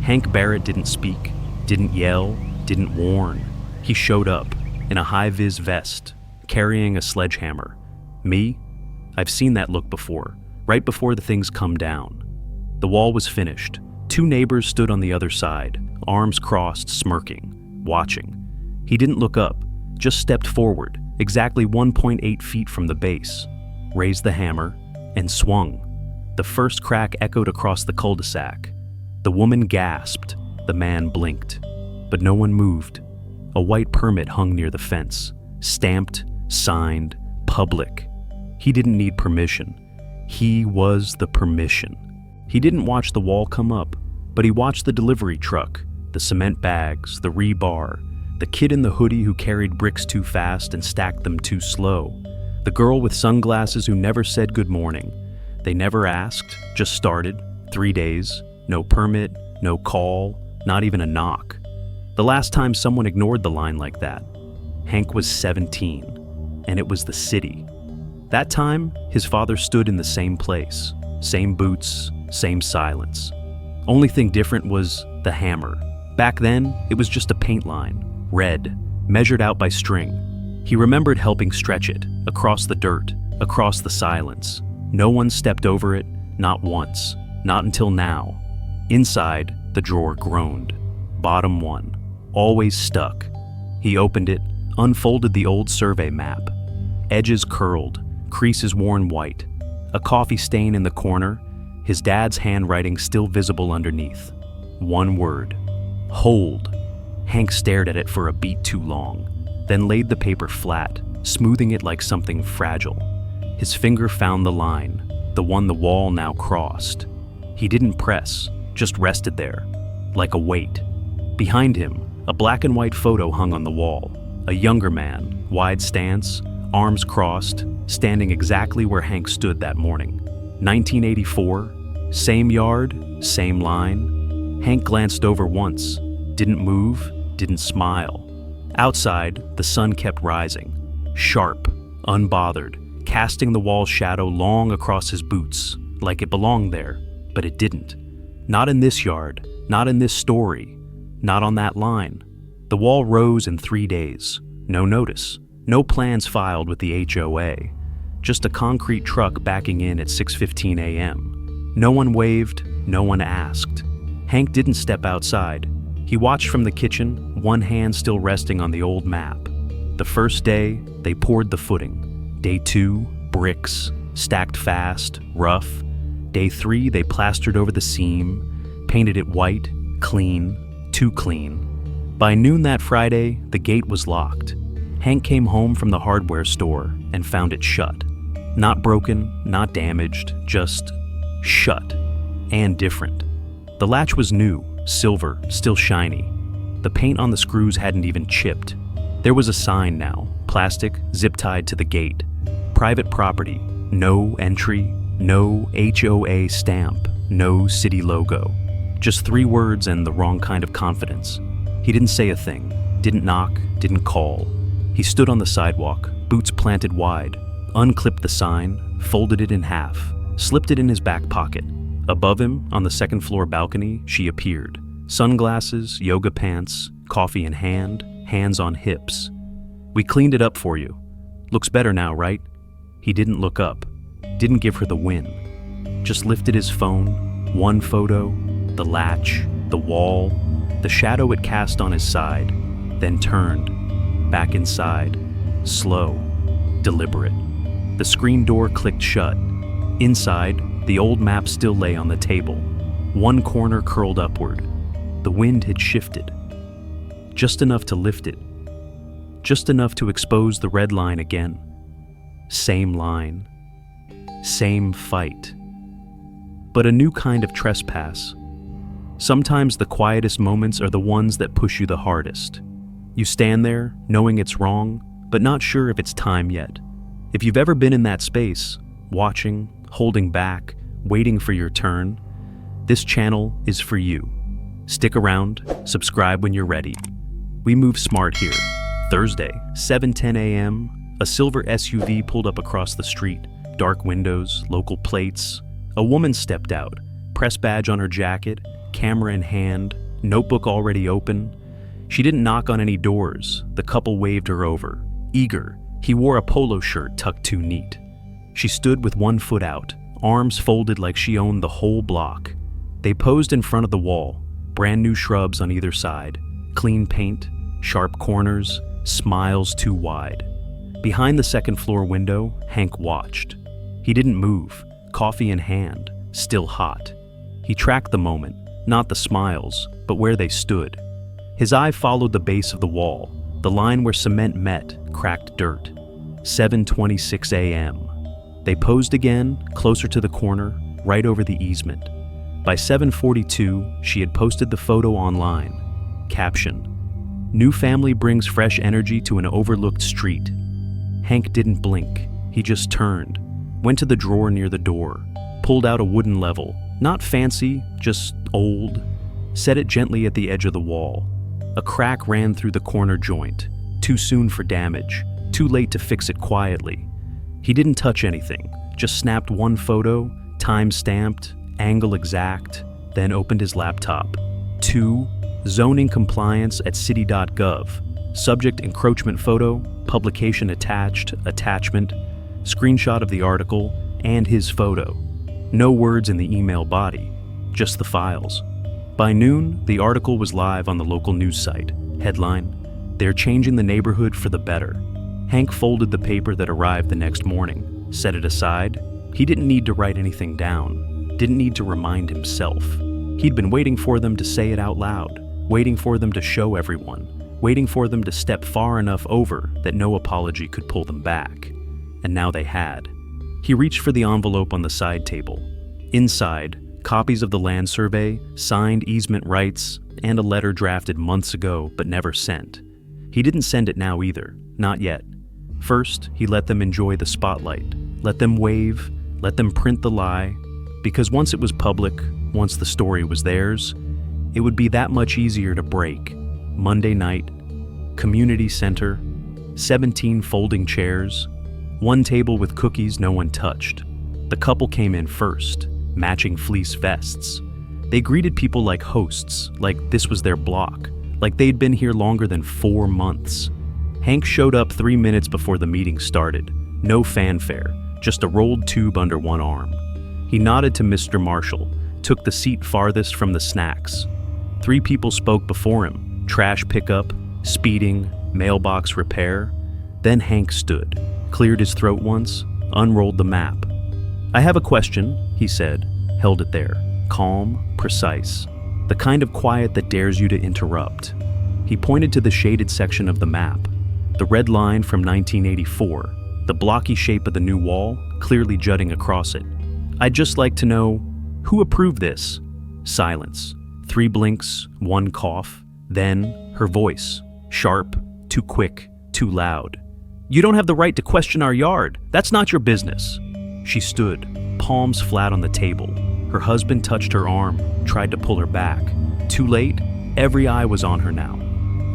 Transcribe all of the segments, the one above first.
Hank Barrett didn't speak, didn't yell, didn't warn. He showed up in a high-vis vest, carrying a sledgehammer. Me? I've seen that look before, right before the things come down. The wall was finished. 2 neighbors stood on the other side, arms crossed, smirking, watching. He didn't look up, just stepped forward, exactly 1.8 feet from the base, raised the hammer, and swung. The first crack echoed across the cul-de-sac. The woman gasped. The man blinked. But no one moved. A white permit hung near the fence, stamped, signed, public. He didn't need permission. He was the permission. He didn't watch the wall come up, but he watched the delivery truck, the cement bags, the rebar, the kid in the hoodie who carried bricks too fast and stacked them too slow, the girl with sunglasses who never said good morning. They never asked, just started. 3 days, no permit, no call, not even a knock. The last time someone ignored the line like that, Hank was 17, and it was the city. That time, his father stood in the same place, same boots, same silence. Only thing different was the hammer. Back then, it was just a paint line, red, measured out by string. He remembered helping stretch it, across the dirt, across the silence. No one stepped over it, not once, not until now. Inside, the drawer groaned. Bottom one, always stuck. He opened it, unfolded the old survey map. Edges curled, creases worn white. A coffee stain in the corner, his dad's handwriting still visible underneath. One word, hold. Hank stared at it for a beat too long, then laid the paper flat, smoothing it like something fragile. His finger found the line, the one the wall now crossed. He didn't press, just rested there, like a weight. Behind him, a black and white photo hung on the wall. A younger man, wide stance, arms crossed, standing exactly where Hank stood that morning. 1984, same yard, same line. Hank glanced over once, didn't move, didn't smile. Outside, the sun kept rising, sharp, unbothered, casting the wall shadow long across his boots, like it belonged there, but it didn't. Not in this yard, not in this story, not on that line. The wall rose in 3 days. No notice, no plans filed with the HOA. Just a concrete truck backing in at 6:15 a.m. No one waved, no one asked. Hank didn't step outside. He watched from the kitchen, one hand still resting on the old map. The first day, they poured the footing. Day 2, bricks, stacked fast, rough. Day 3, they plastered over the seam, painted it white, clean, too clean. By noon that Friday, the gate was locked. Hank came home from the hardware store and found it shut. Not broken, not damaged, just shut and different. The latch was new, silver, still shiny. The paint on the screws hadn't even chipped. There was a sign now, plastic, zip-tied to the gate. Private property, no entry, no HOA stamp, no city logo. Just 3 words and the wrong kind of confidence. He didn't say a thing, didn't knock, didn't call. He stood on the sidewalk, boots planted wide, unclipped the sign, folded it in half, slipped it in his back pocket. Above him, on the second-floor balcony, she appeared. Sunglasses, yoga pants, coffee in hand, hands on hips. "We cleaned it up for you. Looks better now, right?" He didn't look up, didn't give her the win. Just lifted his phone, one photo, the latch, the wall, the shadow it cast on his side, then turned, back inside, slow, deliberate. The screen door clicked shut. Inside, the old map still lay on the table, one corner curled upward. The wind had shifted, just enough to lift it, just enough to expose the red line again. Same line, same fight, but a new kind of trespass. Sometimes the quietest moments are the ones that push you the hardest. You stand there, knowing it's wrong, but not sure if it's time yet. If you've ever been in that space, watching, holding back, waiting for your turn, this channel is for you. Stick around, subscribe when you're ready. We move smart here. Thursday, 7:10 a.m., a silver SUV pulled up across the street. Dark windows, local plates. A woman stepped out, press badge on her jacket, camera in hand, notebook already open. She didn't knock on any doors. The couple waved her over. Eager, he wore a polo shirt tucked too neat. She stood with one foot out, arms folded like she owned the whole block. They posed in front of the wall, brand new shrubs on either side, clean paint, sharp corners, smiles too wide. Behind the second floor window, Hank watched. He didn't move, coffee in hand, still hot. He tracked the moment, not the smiles, but where they stood. His eye followed the base of the wall, the line where cement met, cracked dirt. 7:26 a.m. They posed again, closer to the corner, right over the easement. By 7:42, she had posted the photo online. Caption: "New family brings fresh energy to an overlooked street." Hank didn't blink. He just turned, went to the drawer near the door, pulled out a wooden level, not fancy, just old, set it gently at the edge of the wall. A crack ran through the corner joint, too soon for damage, too late to fix it quietly. He didn't touch anything, just snapped one photo, time-stamped, angle exact, then opened his laptop. 2. Zoning compliance at city.gov. Subject encroachment photo, publication attached, attachment, screenshot of the article, and his photo. No words in the email body, just the files. By noon, the article was live on the local news site. Headline: "They're changing the neighborhood for the better." Hank folded the paper that arrived the next morning, set it aside. He didn't need to write anything down, didn't need to remind himself. He'd been waiting for them to say it out loud, waiting for them to show everyone, waiting for them to step far enough over that no apology could pull them back. And now they had. He reached for the envelope on the side table. Inside, copies of the land survey, signed easement rights, and a letter drafted months ago but never sent. He didn't send it now either, not yet. First, he let them enjoy the spotlight, let them wave, let them print the lie, because once it was public, once the story was theirs, it would be that much easier to break. Monday night, community center, 17 folding chairs, one table with cookies no one touched. The couple came in first, matching fleece vests. They greeted people like hosts, like this was their block, like they'd been here longer than 4 months. Hank showed up 3 minutes before the meeting started. No fanfare, just a rolled tube under one arm. He nodded to Mr. Marshall, took the seat farthest from the snacks. 3 people spoke before him: trash pickup, speeding, mailbox repair. Then Hank stood, cleared his throat once, unrolled the map. "I have a question," he said, held it there, calm, precise, the kind of quiet that dares you to interrupt. He pointed to the shaded section of the map, the red line from 1984, the blocky shape of the new wall clearly jutting across it. "I'd just like to know, who approved this?" Silence. 3 blinks, 1 cough, then her voice, sharp, too quick, too loud. "You don't have the right to question our yard. That's not your business." She stood, palms flat on the table. Her husband touched her arm, tried to pull her back. Too late, every eye was on her now.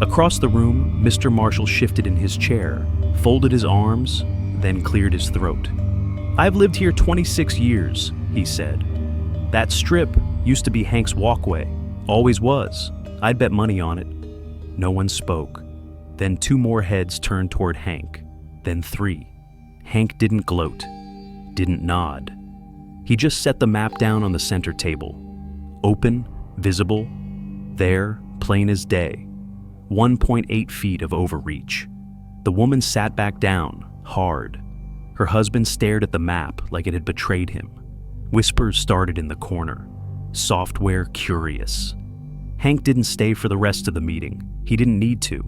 Across the room, Mr. Marshall shifted in his chair, folded his arms, then cleared his throat. "I've lived here 26 years, he said. "That strip used to be Hank's walkway. Always was. I'd bet money on it." No one spoke. Then 2 more heads turned toward Hank. Then 3. Hank didn't gloat, didn't nod. He just set the map down on the center table. Open, visible, there, plain as day. 1.8 feet of overreach. The woman sat back down, hard. Her husband stared at the map like it had betrayed him. Whispers started in the corner. Software curious. Hank didn't stay for the rest of the meeting. He didn't need to.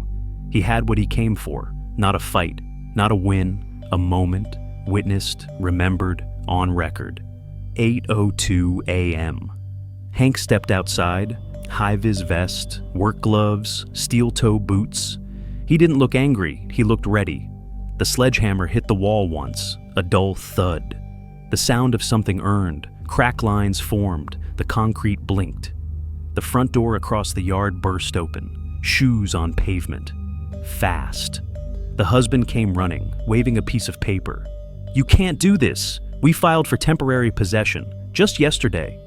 He had what he came for, not a fight, not a win, a moment, witnessed, remembered, on record. 8:02 a.m. Hank stepped outside, high-vis vest, work gloves, steel-toe boots. He didn't look angry, he looked ready. The sledgehammer hit the wall once, a dull thud. The sound of something earned, crack lines formed, the concrete blinked. The front door across the yard burst open, shoes on pavement. Fast. The husband came running, waving a piece of paper. "You can't do this. We filed for temporary possession, just yesterday."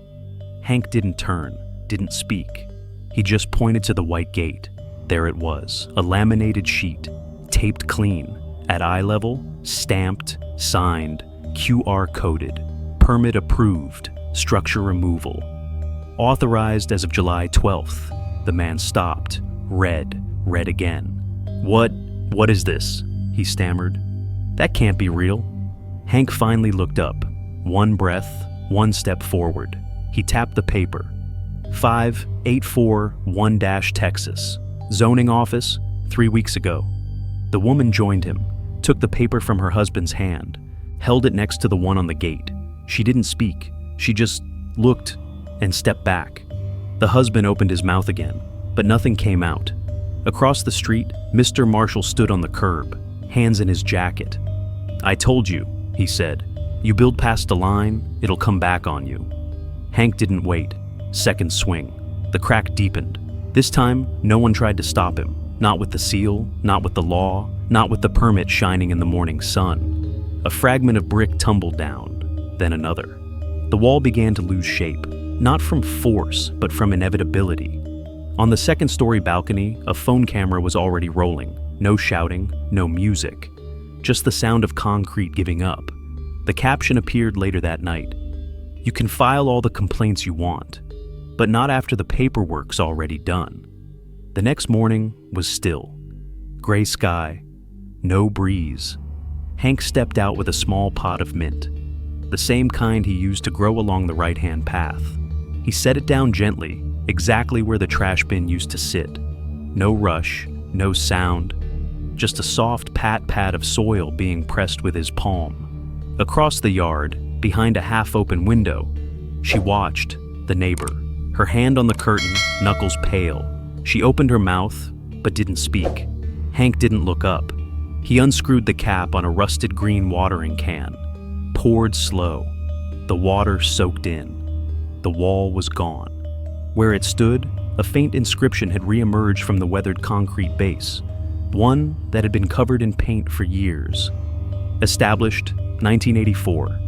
Hank didn't turn, didn't speak. He just pointed to the white gate. There it was, a laminated sheet, taped clean, at eye level, stamped, signed, QR coded, permit approved, structure removal. Authorized as of July 12th. The man stopped, read again. What is this? He stammered. That can't be real. Hank finally looked up. One breath, one step forward. He tapped the paper. 5841-Texas. Zoning office, 3 weeks ago. The woman joined him, took the paper from her husband's hand, held it next to the one on the gate. She didn't speak. She just looked and stepped back. The husband opened his mouth again, but nothing came out. Across the street, Mr. Marshall stood on the curb, hands in his jacket. "I told you," he said. "You build past the line, it'll come back on you." Hank didn't wait. Second swing. The crack deepened. This time, no one tried to stop him. Not with the seal, not with the law, not with the permit shining in the morning sun. A fragment of brick tumbled down, then another. The wall began to lose shape, not from force, but from inevitability. On the second-story balcony, a phone camera was already rolling. No shouting, no music. Just the sound of concrete giving up. The caption appeared later that night. "You can file all the complaints you want, but not after the paperwork's already done." The next morning was still. Gray sky, no breeze. Hank stepped out with a small pot of mint, the same kind he used to grow along the right-hand path. He set it down gently, exactly where the trash bin used to sit. No rush, no sound, just a soft pat-pat of soil being pressed with his palm. Across the yard, behind a half-open window, she watched, the neighbor, her hand on the curtain, knuckles pale. She opened her mouth, but didn't speak. Hank didn't look up. He unscrewed the cap on a rusted green watering can, poured slow. The water soaked in. The wall was gone. Where it stood, a faint inscription had reemerged from the weathered concrete base, one that had been covered in paint for years. Established 1984.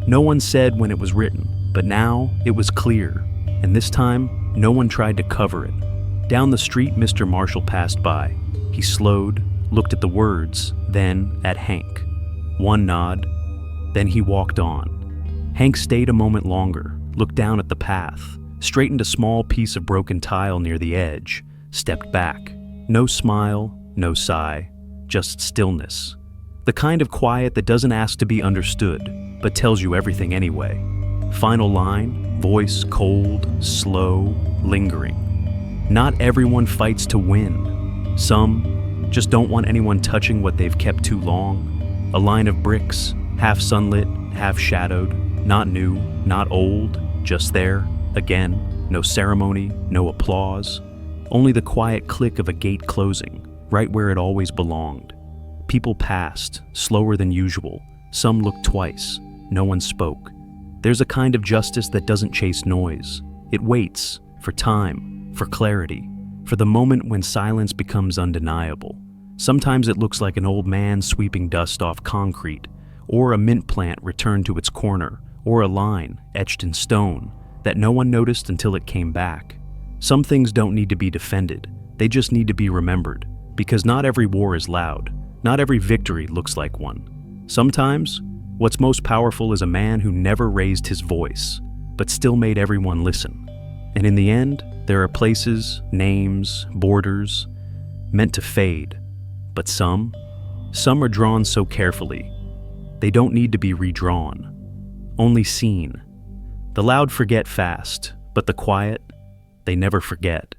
No one said when it was written, but now it was clear, and this time no one tried to cover it. Down the street, Mr. Marshall passed by. He slowed, looked at the words, then at Hank. One nod, then he walked on. Hank stayed a moment longer, looked down at the path, straightened a small piece of broken tile near the edge, stepped back. No smile, no sigh, just stillness. The kind of quiet that doesn't ask to be understood, but tells you everything anyway. Final line, voice cold, slow, lingering. Not everyone fights to win. Some just don't want anyone touching what they've kept too long. A line of bricks, half sunlit, half shadowed, not new, not old, just there, again, no ceremony, no applause. Only the quiet click of a gate closing, right where it always belonged. People passed, slower than usual. Some looked twice. No one spoke. There's a kind of justice that doesn't chase noise. It waits for time, for clarity, for the moment when silence becomes undeniable. Sometimes it looks like an old man sweeping dust off concrete, or a mint plant returned to its corner, or a line etched in stone that no one noticed until it came back. Some things don't need to be defended, they just need to be remembered, because not every war is loud, not every victory looks like one. Sometimes, what's most powerful is a man who never raised his voice, but still made everyone listen. And in the end, there are places, names, borders, meant to fade. But some are drawn so carefully, they don't need to be redrawn, only seen. The loud forget fast, but the quiet, they never forget.